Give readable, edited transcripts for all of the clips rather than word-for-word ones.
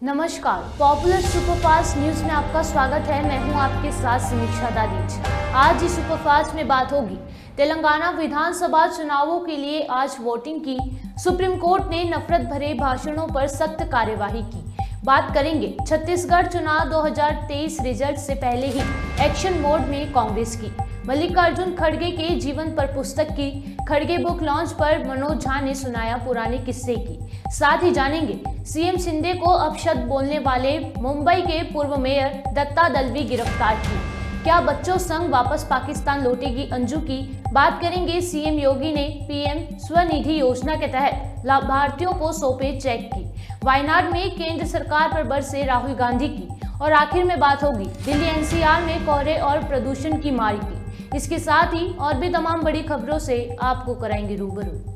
नमस्कार, popular superfast news में आपका स्वागत है। मैं हूं आपके साथ समीक्षा दादीज। आज इस सुपरफास्ट में बात होगी तेलंगाना विधानसभा चुनावों के लिए आज वोटिंग की। सुप्रीम कोर्ट ने नफरत भरे भाषणों पर सख्त कार्यवाही की। बात करेंगे छत्तीसगढ़ चुनाव 2023 रिजल्ट से पहले ही एक्शन मोड में कांग्रेस की। मल्लिकार्जुन खड़गे के जीवन पर पुस्तक की खड़गे बुक लॉन्च पर मनोज झा ने सुनाया पुराने किस्से की। साथ ही जानेंगे सीएम शिंदे को अपशब्द बोलने वाले मुंबई के पूर्व मेयर दत्ता दलवी गिरफ्तार की। क्या बच्चों संग वापस पाकिस्तान लौटेगी अंजू की। बात करेंगे सीएम योगी ने पीएम स्वनिधि योजना के तहत लाभार्थियों को सौंपे चेक की। वायनाड में केंद्र सरकार पर बरसे राहुल गांधी की। और आखिर में बात होगी दिल्ली एनसीआर में कोहरे और प्रदूषण की मार की। इसके साथ ही और भी तमाम बड़ी खबरों से आपको कराएंगे रूबरू।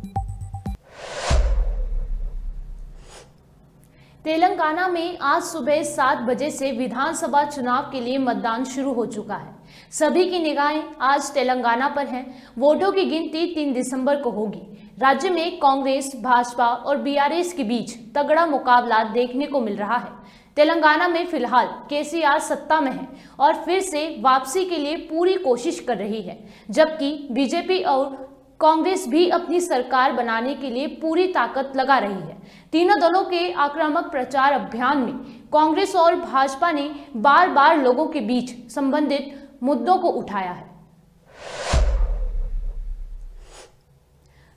तेलंगाना में आज सुबह 7 बजे से विधानसभा चुनाव के लिए मतदान शुरू हो चुका है। सभी की निगाहें आज तेलंगाना पर हैं। वोटों की गिनती 3 दिसंबर को होगी। राज्य में कांग्रेस, भाजपा और बीआरएस के बीच तगड़ा मुकाबला देखने को मिल रहा है। तेलंगाना में फिलहाल केसीआर सत्ता में है और फिर से वापसी के लिए पूरी कोशिश कर रही है, जबकि बीजेपी और कांग्रेस भी अपनी सरकार बनाने के लिए पूरी ताकत लगा रही है। तीनों दलों के आक्रामक प्रचार अभियान में कांग्रेस और भाजपा ने बार बार लोगों के बीच संबंधित मुद्दों को उठाया है।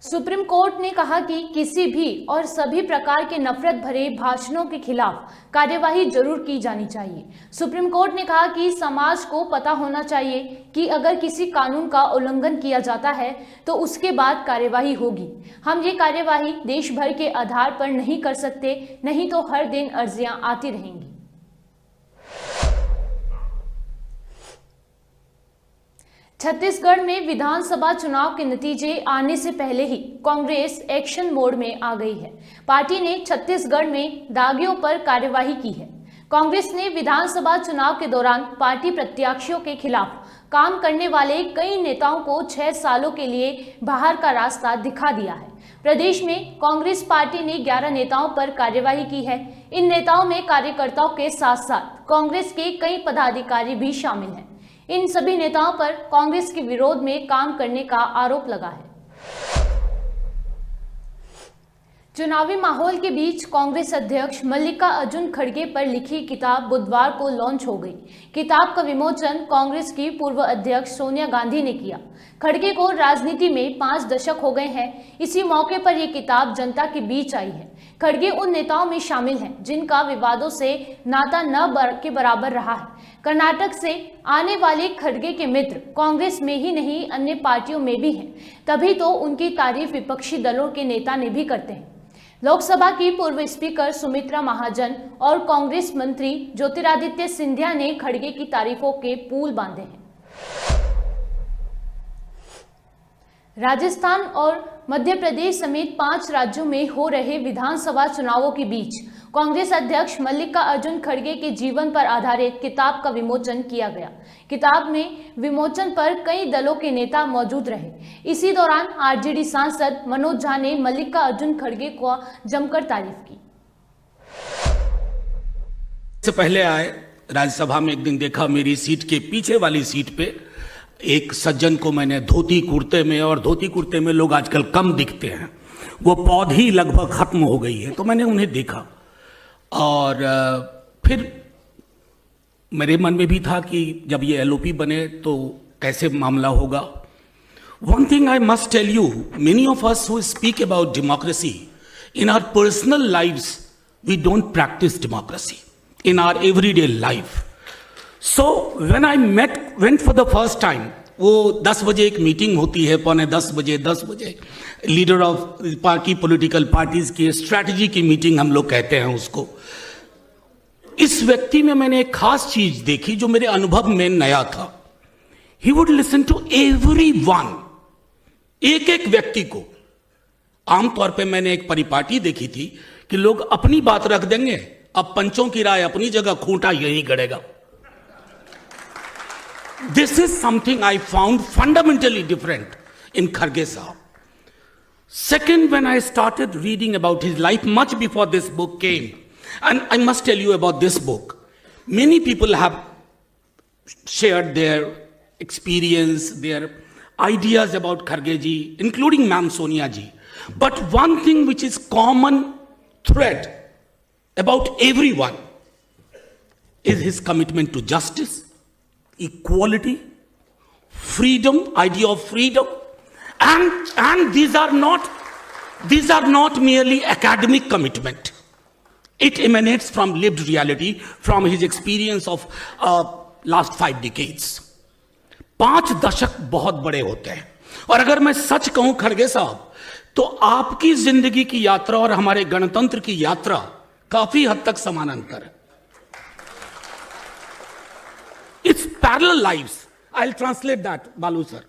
सुप्रीम कोर्ट ने कहा कि किसी भी और सभी प्रकार के नफरत भरे भाषणों के खिलाफ कार्यवाही जरूर की जानी चाहिए। सुप्रीम कोर्ट ने कहा कि समाज को पता होना चाहिए कि अगर किसी कानून का उल्लंघन किया जाता है तो उसके बाद कार्यवाही होगी। हम ये कार्यवाही देश भर के आधार पर नहीं कर सकते, नहीं तो हर दिन अर्जियां आती रहेंगी। छत्तीसगढ़ में विधानसभा चुनाव के नतीजे आने से पहले ही कांग्रेस एक्शन मोड में आ गई है। पार्टी ने छत्तीसगढ़ में दागियों पर कार्यवाही की है। कांग्रेस ने विधानसभा चुनाव के दौरान पार्टी प्रत्याशियों के खिलाफ काम करने वाले कई नेताओं को 6 सालों के लिए बाहर का रास्ता दिखा दिया है। प्रदेश में कांग्रेस पार्टी ने 11 नेताओं पर कार्यवाही की है। इन नेताओं में कार्यकर्ताओं के साथ साथ कांग्रेस के कई पदाधिकारी भी शामिल हैं। इन सभी नेताओं पर कांग्रेस के विरोध में काम करने का आरोप लगा है। चुनावी माहौल के बीच कांग्रेस अध्यक्ष मल्लिकार्जुन खड़गे पर लिखी किताब बुधवार को लॉन्च हो गई। किताब का विमोचन कांग्रेस की पूर्व अध्यक्ष सोनिया गांधी ने किया। खड़गे को राजनीति में 5 दशक हो गए हैं। इसी मौके पर यह किताब जनता के बीच आई है। खड़गे उन नेताओं में शामिल हैं जिनका विवादों से नाता न के बराबर रहा है। कर्नाटक से आने वाले खड़गे के मित्र कांग्रेस में ही नहीं अन्य पार्टियों में भी हैं। तभी तो उनकी तारीफ विपक्षी दलों के नेता ने भी करते हैं। लोकसभा की पूर्व स्पीकर सुमित्रा महाजन और कांग्रेस मंत्री ज्योतिरादित्य सिंधिया ने खड़गे की तारीफों के पुल बांधे हैं। राजस्थान और मध्य प्रदेश समेत 5 राज्यों में हो रहे विधानसभा चुनावों के बीच कांग्रेस अध्यक्ष मल्लिकार्जुन खड़गे के जीवन पर आधारित किताब का विमोचन किया गया। किताब में विमोचन पर कई दलों के नेता मौजूद रहे। इसी दौरान आरजेडी सांसद मनोज झा ने मल्लिकार्जुन खड़गे को जमकर तारीफ की। से पहले आए राज्यसभा में एक दिन देखा मेरी सीट के पीछे वाली सीट पे एक सज्जन को मैंने धोती कुर्ते में, और धोती कुर्ते में लोग आजकल कम दिखते हैं, वो पौधी लगभग खत्म हो गई है, तो मैंने उन्हें देखा और फिर मेरे मन में भी था कि जब ये एलओपी बने तो कैसे मामला होगा। One thing I must tell you, many of us who speak about democracy in our personal lives we don't practise democracy in our everyday life. So when I went for the first time, वो 10 बजे एक meeting होती है, पौने 10 बजे leader of party political parties की strategy की meeting हम लोग कहते हैं उसको। इस व्यक्ति में मैंने एक खास चीज देखी जो मेरे अनुभव में नया था। He would listen to everyone, एक एक व्यक्ति को। आमतौर पे मैंने एक परिपाटी देखी थी कि लोग अपनी बात रख देंगे, अब पंचों की राय अपनी जगह, खूंटा यही गड़ेगा। This is something I found fundamentally different in Kharge Sahab. Second, when I started reading about his life much before this book came, And I must tell you about this book. Many people have shared their experience, their ideas about Kharge ji, including Ma'am Sonia ji. But one thing which is common thread about everyone is his commitment to justice, equality, freedom, idea of freedom, and these are not merely academic commitment. It emanates from lived reality, from his experience of last 5 decades. 5 दशक बहुत बड़े होते हैं, और अगर मैं सच कहूं खड़गे साहब, तो आपकी जिंदगी की यात्रा और हमारे गणतंत्र की यात्रा काफी हद तक समानांतर है. It's parallel lives. I'll translate that, Balu sir.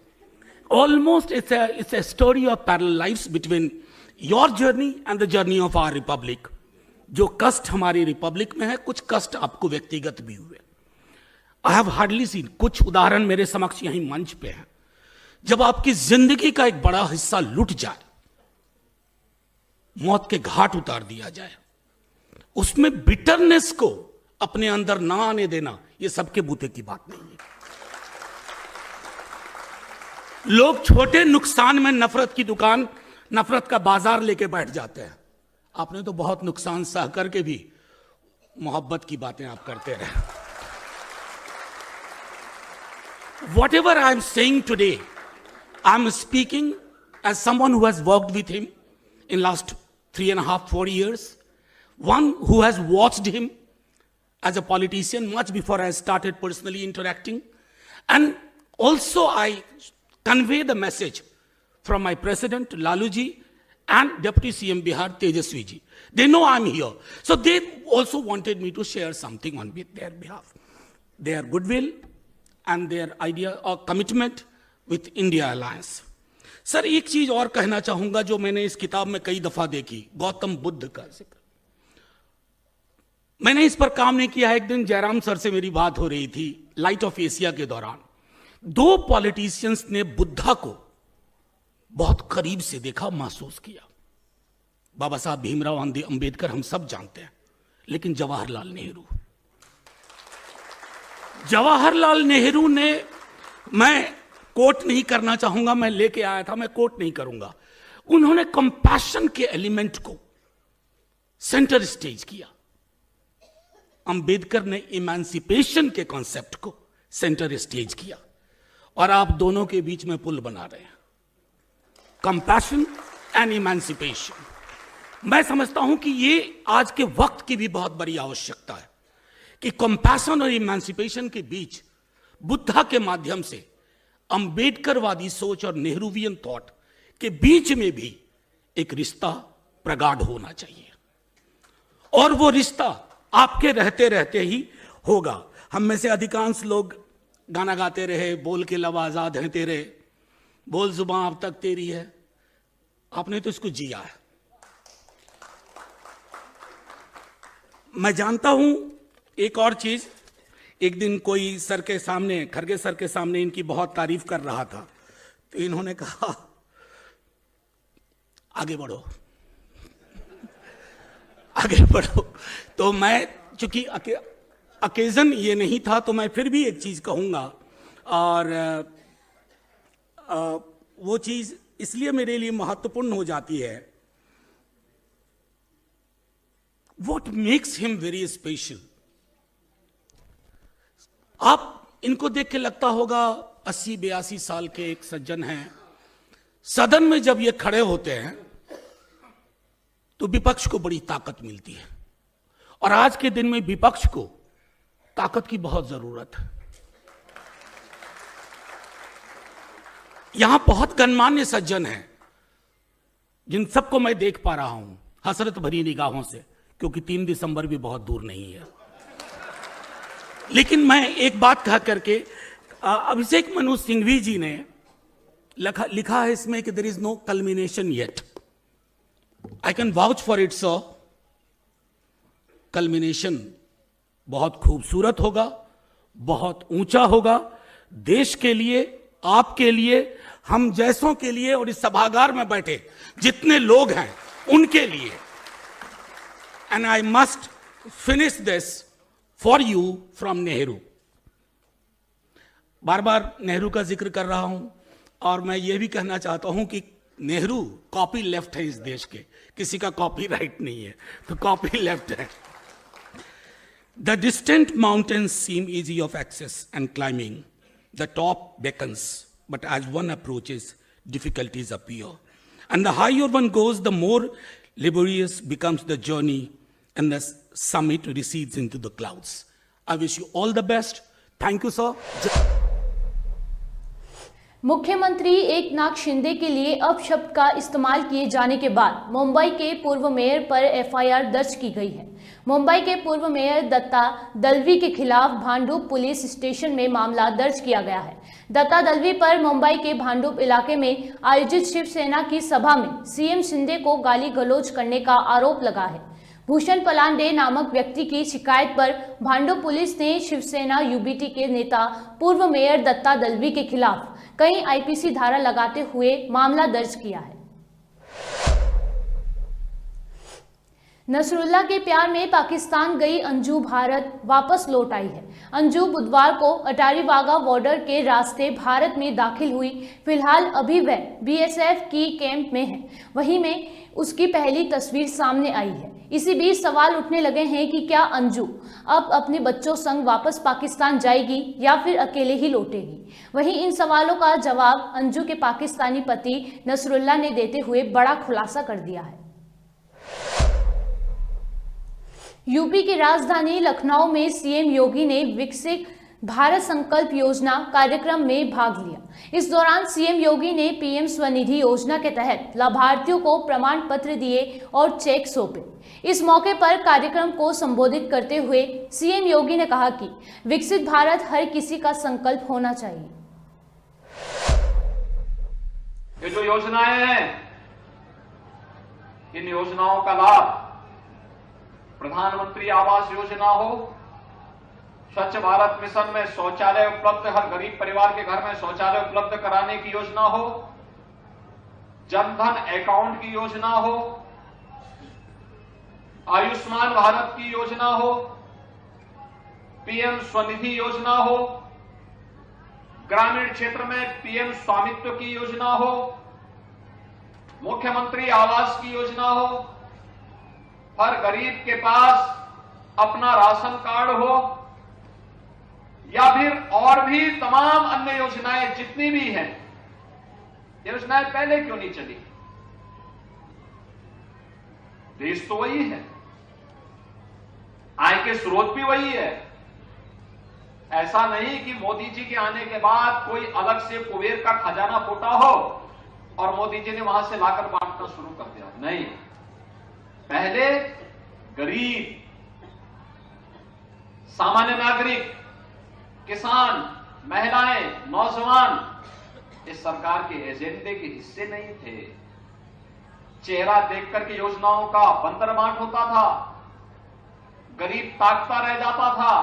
Almost it's a story of parallel lives between your journey and the journey of our republic. जो कष्ट हमारी रिपब्लिक में है, कुछ कष्ट आपको व्यक्तिगत भी हुए. आई हैव हार्डली सीन, कुछ उदाहरण मेरे समक्ष यहीं मंच पे हैं, जब आपकी जिंदगी का एक बड़ा हिस्सा लुट जाए, मौत के घाट उतार दिया जाए, उसमें बिटरनेस को अपने अंदर ना आने देना, यह सबके बूते की बात नहीं है. लोग छोटे नुकसान में नफरत की दुकान, नफरत का बाजार लेके बैठ जाते हैं. आपने तो बहुत नुकसान सह करके भी मोहब्बत की बातें आप करते रहे. Whatever I am saying today, I am speaking as someone who has worked with him in last 3.5-4 years, one who has watched him as a politician much before I started personally interacting, and also I convey the message from my president Lalu ji and Deputy CM Bihar Tejaswi ji. They know I'm here, so they also wanted me to share something on their behalf. Their goodwill and their idea or commitment with India Alliance. Sir एक चीज और कहना चाहूंगा जो मैंने इस किताब में कई दफा देखी, गौतम बुद्ध का जिक्र. मैंने इस पर काम नहीं किया है. एक दिन जयराम सर से मेरी बात हो रही थी लाइट ऑफ एशिया के दौरान. 2 पॉलिटिशियंस ने बुद्धा को बहुत करीब से देखा, महसूस किया. बाबा साहब भीमराव अंबेडकर हम सब जानते हैं, लेकिन जवाहरलाल नेहरू ने, मैं कोट नहीं करना चाहूंगा, मैं लेके आया था, मैं कोट नहीं करूंगा, उन्होंने कंपैशन के एलिमेंट को सेंटर स्टेज किया. अंबेडकर ने इमेंसिपेशन के कॉन्सेप्ट को सेंटर स्टेज किया, और आप दोनों के बीच में पुल बना रहे हैं, कंपैशन एंड इमेंसिपेशन. मैं समझता हूं कि ये आज के वक्त की भी बहुत बड़ी आवश्यकता है कि कंपैशन और इमेंसिपेशन के बीच बुद्धा के माध्यम से अंबेडकरवादी सोच और नेहरूवियन थॉट के बीच में भी एक रिश्ता प्रगाढ़ होना चाहिए, और वो रिश्ता आपके रहते रहते ही होगा. हम में से अधिकांश लोग गाना गाते रहे, बोल के लब आजाद हैं तेरे, बोल जुबान अब तक तेरी है. आपने तो इसको जिया है. मैं जानता हूं एक और चीज, एक दिन कोई सर के सामने, खरगे सर के सामने इनकी बहुत तारीफ कर रहा था, तो इन्होंने कहा आगे बढ़ो आगे बढ़ो. तो मैं, चूंकि अकेजन ये नहीं था, तो मैं फिर भी एक चीज कहूंगा, और वो चीज इसलिए मेरे लिए महत्वपूर्ण हो जाती है. What makes him very special? आप इनको देख के लगता होगा 80-82 साल के एक सज्जन हैं. सदन में जब ये खड़े होते हैं तो विपक्ष को बड़ी ताकत मिलती है, और आज के दिन में विपक्ष को ताकत की बहुत जरूरत है. यहां बहुत गणमान्य सज्जन हैं जिन सबको मैं देख पा रहा हूं हसरत भरी निगाहों से, क्योंकि 3 दिसंबर भी बहुत दूर नहीं है. लेकिन मैं एक बात कह करके, अभिषेक मनु सिंघवी जी ने लिखा है इसमें कि there is no culmination yet. I can vouch for it sir. Culmination बहुत खूबसूरत होगा, बहुत ऊंचा होगा, देश के लिए, आपके लिए, हम जैसों के लिए, और इस सभागार में बैठे जितने लोग हैं उनके लिए. And I must finish this for you from Nehru. बार बार नेहरू का जिक्र कर रहा हूं और मैं ये भी कहना चाहता हूं कि नेहरू कॉपी लेफ्ट है इस देश के, किसी का कॉपी राइट नहीं है, तो कॉपी लेफ्ट है. The distant mountains seem easy of access and climbing. The top beckons, but as one approaches, difficulties appear. And the higher one goes, the more laborious becomes the journey, and the summit recedes into the clouds. I wish you all the best. Thank you, sir. मुख्यमंत्री एकनाथ शिंदे के लिए अपशब्द का इस्तेमाल किए जाने के बाद मुंबई के पूर्व मेयर पर एफआईआर दर्ज की गई है. मुंबई के पूर्व मेयर दत्ता दलवी के खिलाफ भांडुप पुलिस स्टेशन में मामला दर्ज किया गया है. दत्ता दलवी पर मुंबई के भांडुप इलाके में आयोजित शिवसेना की सभा में सीएम शिंदे को गाली गलौज करने का आरोप लगा है. भूषण पलांडे नामक व्यक्ति की शिकायत पर भांडुप पुलिस ने शिवसेना यूबीटी के नेता पूर्व मेयर दत्ता दलवी के खिलाफ कई आईपीसी धारा लगाते हुए मामला दर्ज किया है. नसरुल्ला के प्यार में पाकिस्तान गई अंजू भारत वापस लौट आई है. अंजू बुधवार को अटारी वाघा बॉर्डर के रास्ते भारत में दाखिल हुई. फिलहाल अभी वह बीएसएफ की कैंप में है. वहीं में उसकी पहली तस्वीर सामने आई है. इसी बीच सवाल उठने लगे हैं कि क्या अंजू अब अपने बच्चों संग वापस पाकिस्तान जाएगी या फिर अकेले ही लौटेगी. वहीं इन सवालों का जवाब अंजू के पाकिस्तानी पति नसरुल्ला ने देते हुए बड़ा खुलासा कर दिया है. यूपी की राजधानी लखनऊ में सीएम योगी ने विकसित भारत संकल्प योजना कार्यक्रम में भाग लिया. इस दौरान सीएम योगी ने पीएम स्वनिधि योजना के तहत लाभार्थियों को प्रमाण पत्र दिए और चेक सौंपे. इस मौके पर कार्यक्रम को संबोधित करते हुए सीएम योगी ने कहा कि विकसित भारत हर किसी का संकल्प होना चाहिए. ये जो योजनाएं हैं, इन योजनाओं का लाभ प्रधानमंत्री आवास योजना हो, स्वच्छ भारत मिशन में शौचालय उपलब्ध, हर गरीब परिवार के घर में शौचालय उपलब्ध कराने की योजना हो, जनधन अकाउंट की योजना हो, आयुष्मान भारत की योजना हो, पीएम स्वनिधि योजना हो, ग्रामीण क्षेत्र में पीएम स्वामित्व की योजना हो, मुख्यमंत्री आवास की योजना हो, हर गरीब के पास अपना राशन कार्ड हो, या फिर और भी तमाम अन्य योजनाएं जितनी भी हैं, योजनाएं पहले क्यों नहीं चली? देश तो वही है, आय के स्रोत भी वही है. ऐसा नहीं कि मोदी जी के आने के बाद कोई अलग से कुबेर का खजाना फूटा हो और मोदी जी ने वहां से लाकर बांटना शुरू कर दिया. नहीं, पहले गरीब, सामान्य नागरिक, किसान, महिलाएं, नौजवान इस सरकार के एजेंडे के हिस्से नहीं थे. चेहरा देखकर के योजनाओं का बंदरबाट होता था, गरीब ताकता रह जाता था.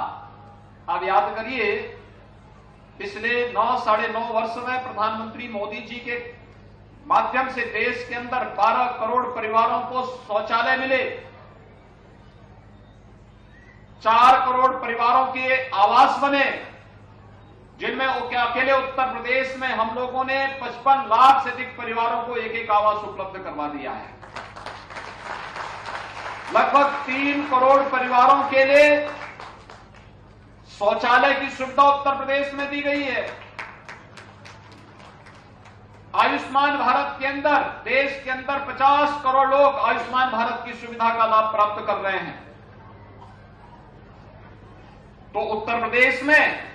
अब याद करिए, पिछले 9-9.5 वर्ष में प्रधानमंत्री मोदी जी के माध्यम से देश के अंदर 12 करोड़ परिवारों को शौचालय मिले, 4 करोड़ परिवारों के आवास बने, जिनमें अकेले उत्तर प्रदेश में हम लोगों ने 55 लाख से अधिक परिवारों को एक आवास उपलब्ध करवा दिया है. लगभग 3 करोड़ परिवारों के लिए शौचालय की सुविधा उत्तर प्रदेश में दी गई है. आयुष्मान भारत के अंदर देश के अंदर 50 करोड़ लोग आयुष्मान भारत की सुविधा का लाभ प्राप्त कर रहे हैं. तो उत्तर प्रदेश में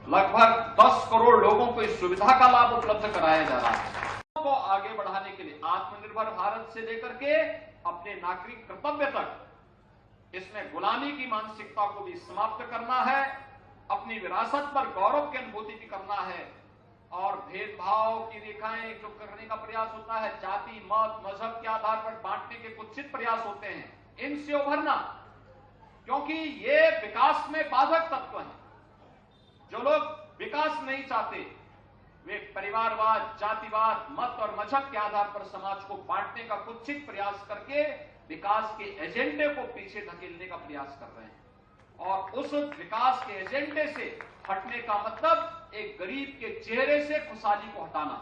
लगभग 10 करोड़ लोगों को इस सुविधा का लाभ उपलब्ध कराया जा रहा है. को आगे बढ़ाने के लिए आत्मनिर्भर भारत से लेकर के अपने नागरिक कर्तव्य तक इसमें गुलामी की मानसिकता को भी समाप्त करना है, अपनी विरासत पर गौरव की अनुभूति भी करना है, और भेदभाव की रेखाएं जो करने का प्रयास होता है, जाति, मत, मजहब के आधार पर बांटने के कुत्सित प्रयास होते हैं, इनसे उभरना, क्योंकि ये विकास में बाधक तत्व हैं. जो लोग विकास नहीं चाहते वे परिवारवाद, जातिवाद, मत और मजहब के आधार पर समाज को बांटने का कुत्सित प्रयास करके विकास के एजेंडे को पीछे धकेलने का प्रयास कर रहे हैं। और उस विकास के एजेंडे से हटने का मतलब एक गरीब के चेहरे से खुशहाली को हटाना।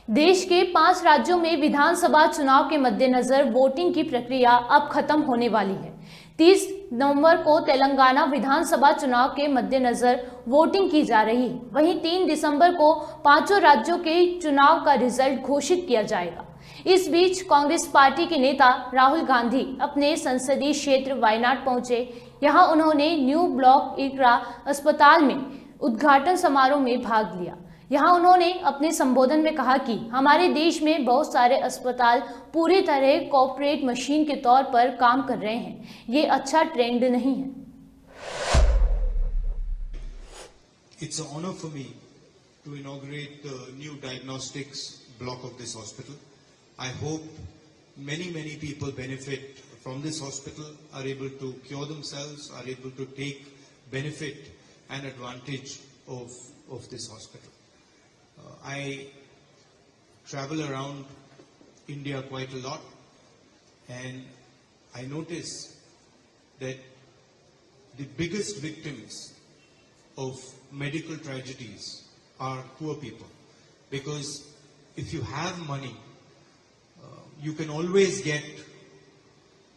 देश के 5 राज्यों में विधानसभा चुनाव के मद्देनजर वोटिंग की प्रक्रिया अब खत्म होने वाली है। 30 नवंबर को तेलंगाना विधानसभा चुनाव के मद्देनजर वोटिंग की जा रही है। वहीं 3 दिसंबर को 5 राज्यों के चुनाव का रिजल्ट घोषित किया जाएगा। इस बीच कांग्रेस पार्टी के नेता राहुल गांधी अपने संसदीय क्षेत्र वायनाड पहुंचे। यहां उन्होंने न्यू ब्लॉक इकरा अस्पताल में उद्घाटन समारोह में भाग लिया। यहाँ उन्होंने अपने संबोधन में कहा कि हमारे देश में बहुत सारे अस्पताल पूरी तरह कॉर्पोरेट मशीन के तौर पर काम कर रहे हैं। ये अच्छा ट्रेंड नहीं है। It's an honor for me to inaugurate the new diagnostics block of this hospital. I hope many people benefit from this hospital, are able to cure themselves, are able to take benefit and advantage of this hospital. I travel around India quite a lot, and I notice that the biggest victims of medical tragedies are poor people, because if you have money, you can always get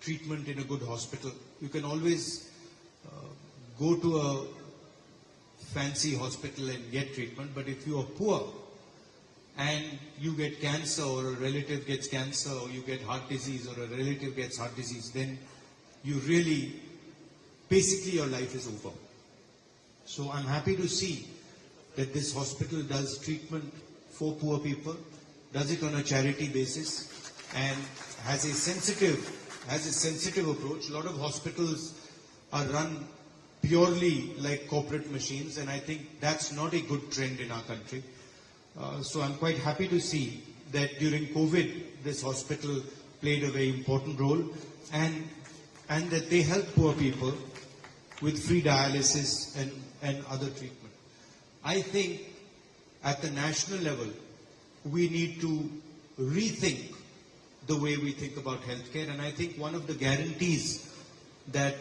treatment in a good hospital. You can always go to a fancy hospital and get treatment. But if you are poor and you get cancer, or a relative gets cancer, or you get heart disease, or a relative gets heart disease, then you really, basically your life is over. So I'm happy to see that this hospital does treatment for poor people, does it on a charity basis, and has a sensitive approach. A lot of hospitals are run purely like corporate machines, and I think that's not a good trend in our country. So I'm quite happy to see that during COVID, this hospital played a very important role, and that they help poor people with free dialysis and other treatment. I think at the national level, we need to rethink the way we think about healthcare, and I think one of the guarantees that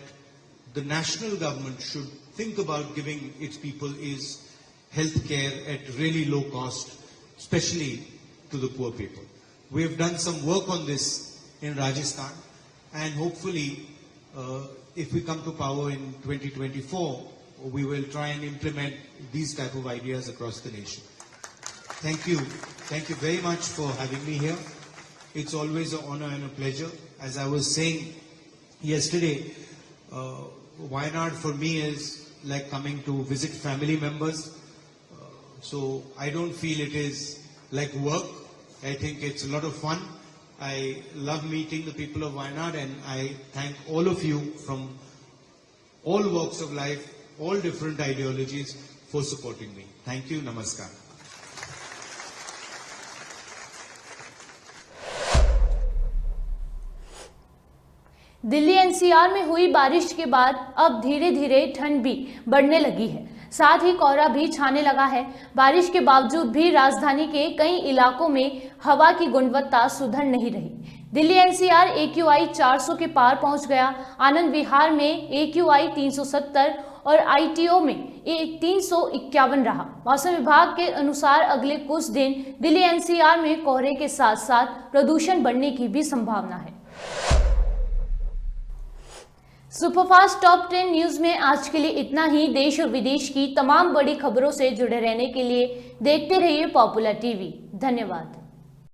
the national government should think about giving its people is healthcare at really low cost, especially to the poor people. We have done some work on this in Rajasthan, and hopefully if we come to power in 2024, we will try and implement these type of ideas across the nation. Thank you very much for having me here. It's always an honor and a pleasure. As I was saying yesterday, Wayanad for me is like coming to visit family members. So I don't feel it is like work. I think it's a lot of fun. I love meeting the people of Wayanad, and I thank all of you from all walks of life, all different ideologies for supporting me. Thank you. Namaskar. Delhi NCR में हुई बारिश के बाद अब धीरे धीरे ठंड भी बढ़ने लगी है, साथ ही कोहरा भी छाने लगा है। बारिश के बावजूद भी राजधानी के कई इलाकों में हवा की गुणवत्ता सुधर नहीं रही। दिल्ली एनसीआर AQI 400 के पार पहुंच गया। आनंद विहार में AQI 370 और ITO में 351 रहा। मौसम विभाग के अनुसार अगले कुछ दिन दिल्ली एनसीआर में कोहरे के साथ साथ प्रदूषण बढ़ने की भी संभावना है। सुपरफास्ट टॉप 10 न्यूज में आज के लिए इतना ही। देश और विदेश की तमाम बड़ी खबरों से जुड़े रहने के लिए देखते रहिए पॉपुलर टीवी। धन्यवाद।